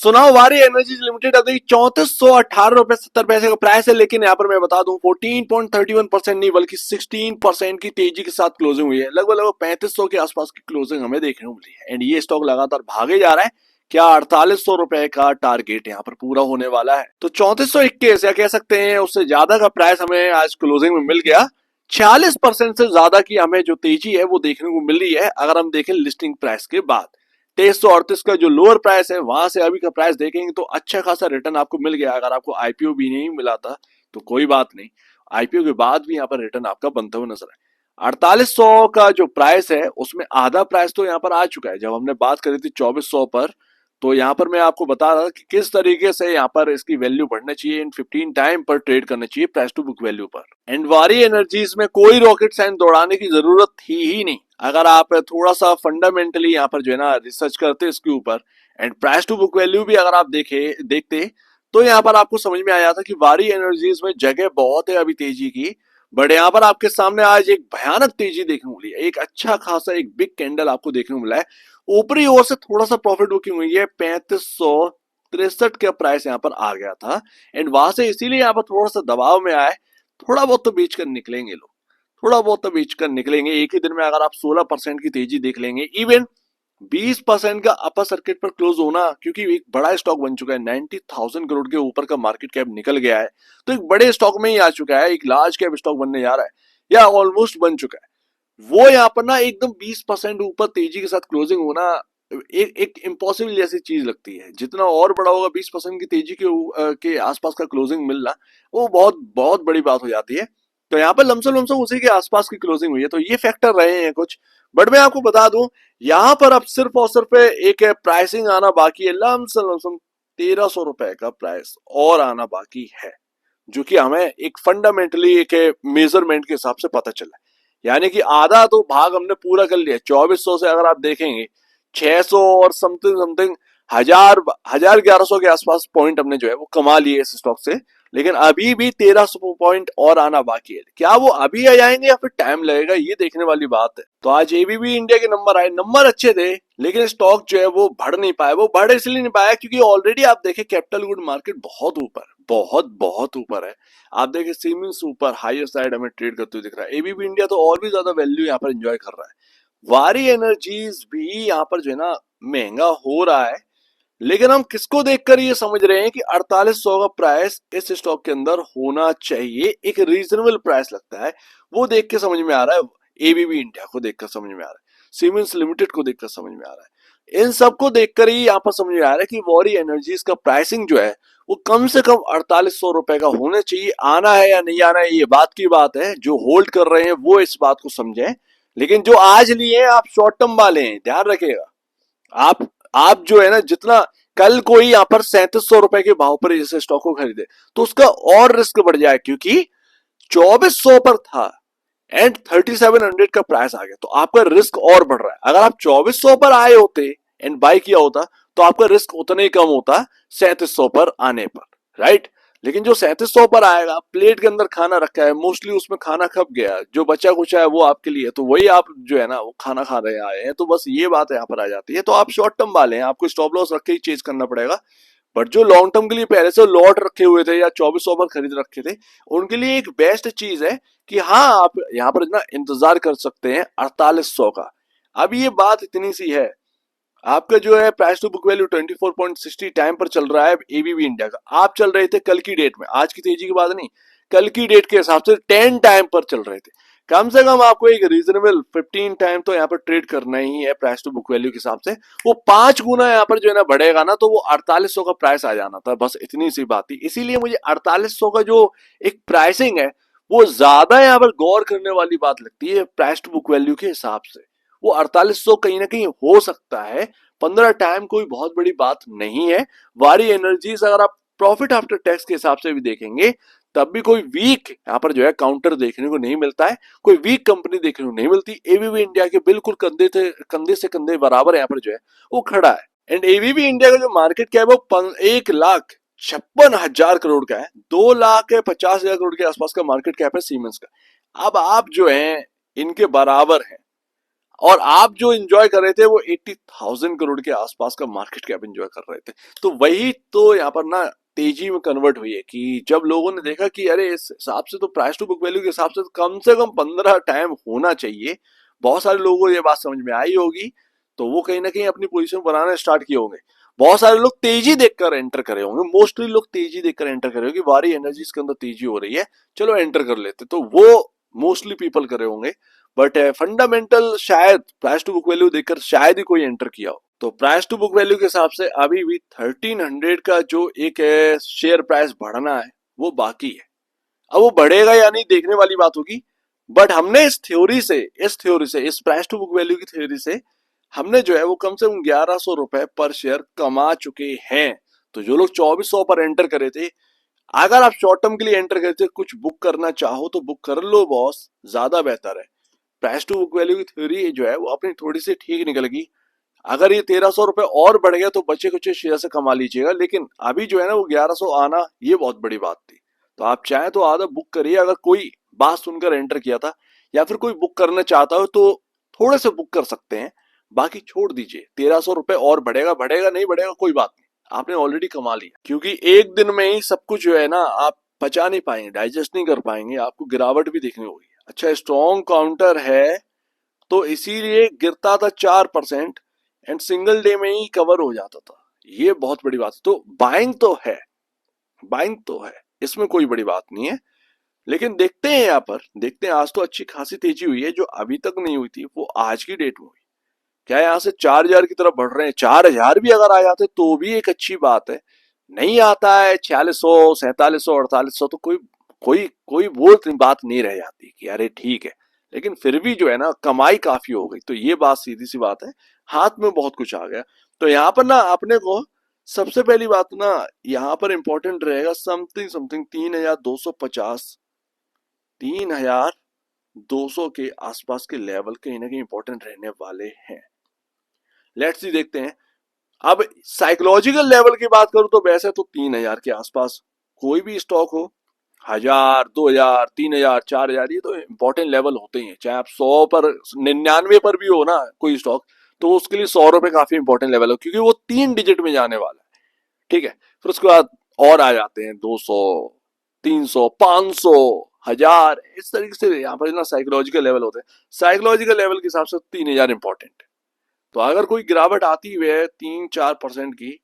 सुनाओ वारी energies limited अभी 3418 रुपए 70 पैसे का प्राइस है, लेकिन यहाँ पर मैं बता दूं 14.31% नहीं बल्कि 16% की तेजी के साथ क्लोजिंग हुई है। लगभग लगभग 3500 के आसपास की क्लोजिंग हमें देखने को मिली है एंड ये स्टॉक लगातार भागे जा रहा है। क्या 4800 रुपए का टारगेट यहाँ पर पूरा होने वाला है? तो 3421 या कह सकते हैं उससे ज्यादा का प्राइस हमें आज क्लोजिंग में मिल गया। 46% से ज्यादा की हमें जो तेजी है वो देखने को मिल रही है अगर हम देखें लिस्टिंग प्राइस के बाद। 2338 का जो लोअर प्राइस है वहां से अभी का प्राइस देखेंगे तो अच्छा खासा रिटर्न आपको मिल गया। अगर आपको आईपीओ भी नहीं मिला था तो कोई बात नहीं, आईपीओ के बाद भी यहाँ पर रिटर्न आपका बनता हुआ नजर है। 4800 का जो प्राइस है उसमें आधा प्राइस तो यहाँ पर आ चुका है। जब हमने बात करी थी 2400 पर, तो यहाँ पर मैं आपको बता रहा था कि किस तरीके से यहाँ पर इसकी वैल्यू बढ़ना चाहिए। इन 15 टाइम पर ट्रेड करना चाहिए प्राइस टू बुक वैल्यू पर। एंड वारी एनर्जीज में कोई रॉकेट साइंस दौड़ाने की जरूरत थी ही नहीं। अगर आप थोड़ा सा फंडामेंटली यहाँ पर जो है ना रिसर्च करते इसके ऊपर and price to book value भी अगर आप देखते तो यहाँ पर आपको समझ में आया था कि वारी एनर्जीज में जगह बहुत है अभी तेजी की। बट यहाँ पर आपके सामने आज एक भयानक तेजी देखने को मिली है। एक अच्छा खासा एक बिग कैंडल आपको देखने को मिला है। ऊपरी ओर से थोड़ा सा प्रॉफिट बुकिंग हुई है। 3563 का प्राइस यहाँ पर आ गया था एंड वहां से इसीलिए यहाँ पर थोड़ा सा दबाव में आए। थोड़ा बहुत तो बेच कर निकलेंगे लोग, थोड़ा बहुत तो बेच कर निकलेंगे। एक ही दिन में अगर आप 16% की तेजी देख लेंगे, इवन 20% का अपर सर्किट पर क्लोज होना, क्योंकि एक बड़ा स्टॉक बन चुका है। 90,000 करोड़ के ऊपर का मार्केट कैप निकल गया है, तो एक बड़े स्टॉक में ही आ चुका है। एक लार्ज कैप स्टॉक बनने जा रहा है या ऑलमोस्ट बन चुका है। वो यहाँ पर ना एकदम 20% ऊपर तेजी के साथ क्लोजिंग होना एक इम्पॉसिबल जैसी चीज लगती है। जितना और बड़ा होगा 20% की तेजी के आसपास का क्लोजिंग मिलना, वो बहुत बहुत बड़ी बात हो जाती है। तो यहाँ पर लमसम लमसम उसी के आसपास की क्लोजिंग हुई है, तो ये फैक्टर रहे हैं कुछ। बट मैं आपको बता दूं यहाँ पर अब सिर्फ और सिर्फ एक प्राइसिंग आना बाकी है। लमसम लमसम 1300 रुपए का प्राइस और आना बाकी है, जो कि हमें एक फंडामेंटली एक मेजरमेंट के हिसाब से पता चला है। यानी कि आधा तो भाग हमने पूरा कर लिया। 2400 से अगर आप देखेंगे 600 और समथिंग समथिंग 1000 1100 के आसपास पॉइंट हमने जो है वो कमा लिए इस स्टॉक से। लेकिन अभी भी 1300 पॉइंट और आना बाकी है। क्या वो अभी आ जाएंगे या फिर टाइम लगेगा, ये देखने वाली बात है। तो आज एबीबी इंडिया के नंबर आए, नंबर अच्छे थे, लेकिन स्टॉक जो है वो बढ़ नहीं पाया। वो बढ़ इसलिए नहीं पाया क्योंकि ऑलरेडी आप देखें कैपिटल गुड मार्केट बहुत ऊपर, बहुत बहुत ऊपर है। आप देखें सीमेंस ऊपर हाईएस्ट साइड हमें ट्रेड करते हुए दिख रहा है। एबीबी इंडिया तो और भी ज्यादा वैल्यू यहाँ पर एंजॉय कर रहा है। वारी एनर्जीज भी यहाँ पर जो है ना महंगा हो रहा है। लेकिन हम किसको देखकर ये समझ रहे हैं कि 4800 का प्राइस इस स्टॉक के अंदर होना चाहिए, एक रीजनेबल प्राइस लगता है। वो देख के समझ में आ रहा है। एबीबी इंडिया को देखकर समझ में आ रहा है, सीमेंस लिमिटेड को देखकर समझ में आ रहा है। इन सबको देखकर ही यहाँ पर समझ में आ रहा है कि वॉरी एनर्जीज का प्राइसिंग जो है वो कम से कम 4800 रुपए का होना चाहिए। आना है या नहीं आना है ये बात की बात है। जो होल्ड कर रहे हैं वो इस बात को समझें, लेकिन जो आज लिए हैं आप शॉर्ट टर्म वाले हैं, ध्यान रखिएगा। आप जो है ना, जितना कल कोई यहाँ पर 3700 रुपए के भाव पर जैसे स्टॉक को खरीदे तो उसका और रिस्क बढ़ जाए, क्योंकि 2400 पर था एंड 3700 का प्राइस आ गया, तो आपका रिस्क और बढ़ रहा है। अगर आप 2400 पर आए होते एंड बाय किया होता तो आपका रिस्क उतना ही कम होता 3700 पर आने पर, राइट। लेकिन जो 3700 पर आएगा, प्लेट के अंदर खाना रखा है, मोस्टली उसमें खाना खप गया, जो बचा कुछ है वो आपके लिए, तो वही आप जो है ना वो खाना खा रहे आए हैं। तो बस ये बात यहाँ पर आ जाती है। तो आप शॉर्ट टर्म वाले हैं, आपको स्टॉप लॉस रख के ही चेज करना पड़ेगा। बट जो लॉन्ग टर्म के लिए पहले से लॉट रखे हुए थे या 2400 पर खरीद रखे थे, उनके लिए एक बेस्ट चीज है कि हाँ आप यहाँ पर ना इंतजार कर सकते हैं 4800 का। अब ये बात इतनी सी है, आपका जो है price to book value 24.60 time पर चल रहा है एबीबी इंडिया का। आप चल रहे थे कल की डेट में, आज की तेजी की बात नहीं, कल की डेट के हिसाब से 10 टाइम पर चल रहे थे। कम से कम आपको एक रीजनेबल 15 टाइम तो यहाँ पर ट्रेड करना ही है प्राइस टू बुक वैल्यू के हिसाब से। वो 5 गुना यहाँ पर जो है ना बढ़ेगा ना, तो वो 4800 का प्राइस आ जाना था। बस इतनी सी बात थी। इसीलिए मुझे 4800 का जो एक प्राइसिंग है वो ज्यादा यहाँ पर गौर करने वाली बात लगती है प्राइस टू बुक वैल्यू के हिसाब से। वो 4800 कहीं ना कहीं हो सकता है, 15 टाइम कोई बहुत बड़ी बात नहीं है। वारी एनर्जीज अगर आप प्रॉफिट आफ्टर टैक्स के हिसाब से भी देखेंगे तब भी कोई वीक यहाँ पर जो है काउंटर देखने को नहीं मिलता है, कोई वीक कंपनी देखने को नहीं मिलती। एबीबी इंडिया के बिल्कुल कंधे से कंधे बराबर यहाँ पर जो है वो खड़ा है। एंड एबीबी इंडिया का जो मार्केट कैप है वो 1,56,000 करोड़ का है। 2,50,000 करोड़ के आसपास का मार्केट कैप है सीमेंस का। अब आप जो है इनके बराबर है। और आप जो एंजॉय कर रहे थे वो 80,000 करोड़ के आसपास का मार्केट कैप एंजॉय कर रहे थे। तो वही तो यहाँ पर ना तेजी में कन्वर्ट हुई है कि जब लोगों ने देखा कि अरे इस हिसाब से तो प्राइस टू बुक वैल्यू के हिसाब से कम 15 टाइम होना चाहिए। बहुत सारे लोगों को ये बात समझ में आई होगी, तो वो कहीं ना कहीं अपनी पोजीशन बनाना स्टार्ट किए होंगे। बहुत सारे लोग तेजी देखकर एंटर करे होंगे, मोस्टली लोग तेजी देखकर एंटर करे होंगे, वारी एनर्जीज के अंदर तेजी हो रही है, चलो एंटर कर लेते, तो वो मोस्टली पीपल करे होंगे। बट फंडामेंटल शायद प्राइस टू बुक वैल्यू देखकर शायद ही कोई एंटर किया हो। तो प्राइस टू बुक वैल्यू के हिसाब से अभी भी 1300 का जो एक शेयर प्राइस बढ़ना है वो बाकी है। अब वो बढ़ेगा या नहीं देखने वाली बात होगी। बट हमने इस प्राइस टू बुक वैल्यू की थ्योरी से हमने जो है वो कम से कम 1100 रुपए पर शेयर कमा चुके हैं। तो जो लोग 2400 पर एंटर करे थे, अगर आप शॉर्ट टर्म के लिए एंटर करे थे, कुछ बुक करना चाहो तो बुक कर लो बॉस, ज्यादा बेहतर है। प्राइस टू बुक वैल्यू की थ्योरी जो है वो अपनी थोड़ी सी ठीक निकलेगी। अगर ये 1300 रुपए और बढ़ गया तो बचे कुछ शेयर से कमा लीजिएगा, लेकिन अभी जो है ना वो 1100 आना ये बहुत बड़ी बात थी। तो आप चाहे तो आधा बुक करिए, अगर कोई बात सुनकर एंटर किया था या फिर कोई बुक करना चाहता हो तो थोड़े से बुक कर सकते हैं, बाकी छोड़ दीजिए। 1300 रुपए और बढ़ेगा बढ़ेगा नहीं बढ़ेगा कोई बात नहीं, आपने ऑलरेडी कमा लिया। क्योंकि एक दिन में ही सब कुछ जो है ना आप पचा नहीं पाएंगे, डाइजेस्ट नहीं कर पाएंगे, आपको गिरावट भी देखनी होगी। अच्छा, स्ट्रॉन्ग काउंटर है तो इसीलिए गिरता था 4% एंड सिंगल डे में ही कवर हो जाता था, ये बहुत बड़ी बात है। तो बाइंग तो है, बाइंग तो है, इसमें कोई बड़ी बात नहीं है। लेकिन देखते हैं यहाँ पर, देखते हैं, आज तो अच्छी खासी तेजी हुई है, जो अभी तक नहीं हुई थी वो आज की डेट में हुई। क्या यहाँ से 4000 की तरफ बढ़ रहे हैं, 4000 भी अगर आ जाते तो भी एक अच्छी बात है। नहीं आता है 4600 4700 4800 तो कोई कोई कोई वो बात नहीं रह जाती कि अरे ठीक है। लेकिन फिर भी जो है ना कमाई काफी हो गई, तो ये बात सीधी सी बात है, हाथ में बहुत कुछ आ गया। तो यहाँ पर ना अपने को सबसे पहली बात ना यहाँ पर इंपॉर्टेंट रहेगा समथिंग समथिंग 3250, 3200 के आसपास के लेवल कहीं ना कहीं इंपॉर्टेंट रहने वाले हैं। लेट्स सी, देखते हैं। अब साइकोलॉजिकल लेवल की बात करूं तो वैसे तो 3000 के आसपास कोई भी स्टॉक हो, 1000 2000 3000 4000 ये तो इंपॉर्टेंट लेवल होते ही हैं। चाहे आप 100 पर 99 पर भी हो ना कोई स्टॉक, तो उसके लिए 100 रुपए काफी इंपॉर्टेंट लेवल हो, क्योंकि वो 3 डिजिट में जाने वाला है। ठीक है, फिर उसके बाद और आ जाते हैं 200 300 500 1000, इस तरीके से यहाँ पर ना साइकोलॉजिकल लेवल होते हैं। साइकोलॉजिकल लेवल के हिसाब से 3000 इंपॉर्टेंट है। तो अगर कोई गिरावट आती हुई है 3-4% की,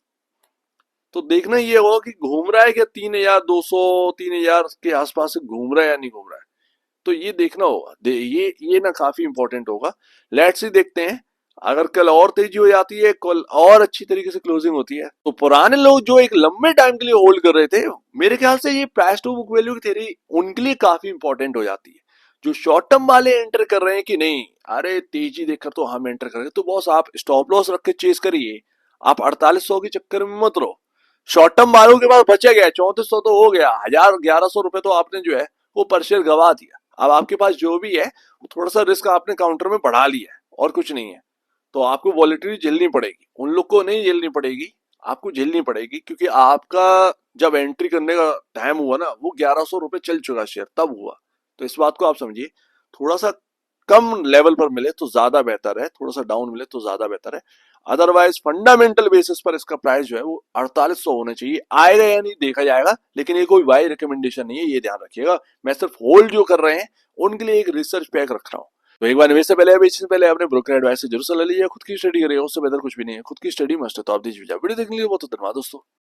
तो देखना ये होगा कि घूम रहा है क्या 3200 3000 के आसपास से घूम रहा है या नहीं घूम रहा है, तो ये देखना होगा। ये ना काफी इंपॉर्टेंट होगा। लेट्स सी, देखते हैं। अगर कल और तेजी हो जाती है, कल और अच्छी तरीके से क्लोजिंग होती है, तो पुराने लोग जो एक लंबे टाइम के लिए होल्ड कर रहे थे, मेरे ख्याल से ये प्राइस टू बुक वैल्यू की थ्योरी उनके लिए काफी इंपॉर्टेंट हो जाती है। जो शॉर्ट टर्म वाले एंटर कर रहे हैं कि नहीं, अरे तेजी देखकर तो हम एंटर करेंगे, तो बॉस आप स्टॉप लॉस रख के चेस करिए, आप 4800 के चक्कर में मत रहो। शॉर्ट टर्म वालों के पास बचा गया 3400 तो हो गया, 1100 रुपए तो आपने जो है वो पर शेयर गवा दिया। अब आपके पास जो भी है वो थोड़ा सा रिस्क आपने काउंटर में बढ़ा लिया है और कुछ नहीं है। तो आपको वॉलेटिलिटी झेलनी पड़ेगी, उन लोग को नहीं झेलनी पड़ेगी, आपको झेलनी पड़ेगी, क्योंकि आपका जब एंट्री करने का टाइम हुआ ना वो 1100 रुपए चल चुका शेयर तब हुआ। तो इस बात को आप समझिए, थोड़ा सा कम लेवल पर मिले तो ज्यादा बेहतर है, थोड़ा सा डाउन मिले तो ज्यादा बेहतर है। अदरवाइज फंडामेंटल बेसिस पर इसका प्राइस जो है वो 4800 होना चाहिए। आएगा या नहीं देखा जाएगा, लेकिन ये कोई बाई रिकमेंडेशन नहीं है, ये ध्यान रखिएगा। मैं सिर्फ होल्ड जो कर रहे हैं उनके लिए एक रिसर्च पैक रख रहा हूँ। तो एक बार निवेश से पहले बेचने से पहले अपने ब्रोकर एडवाइस से जरूर सलाह लीजिए, खुद की स्टडी करिए, उससे बेहतर कुछ भी नहीं है। खुद की स्टडी मस्ट है, तो आप दीजिए वीडियो देखने के लिए बहुत धन्यवाद दोस्तों।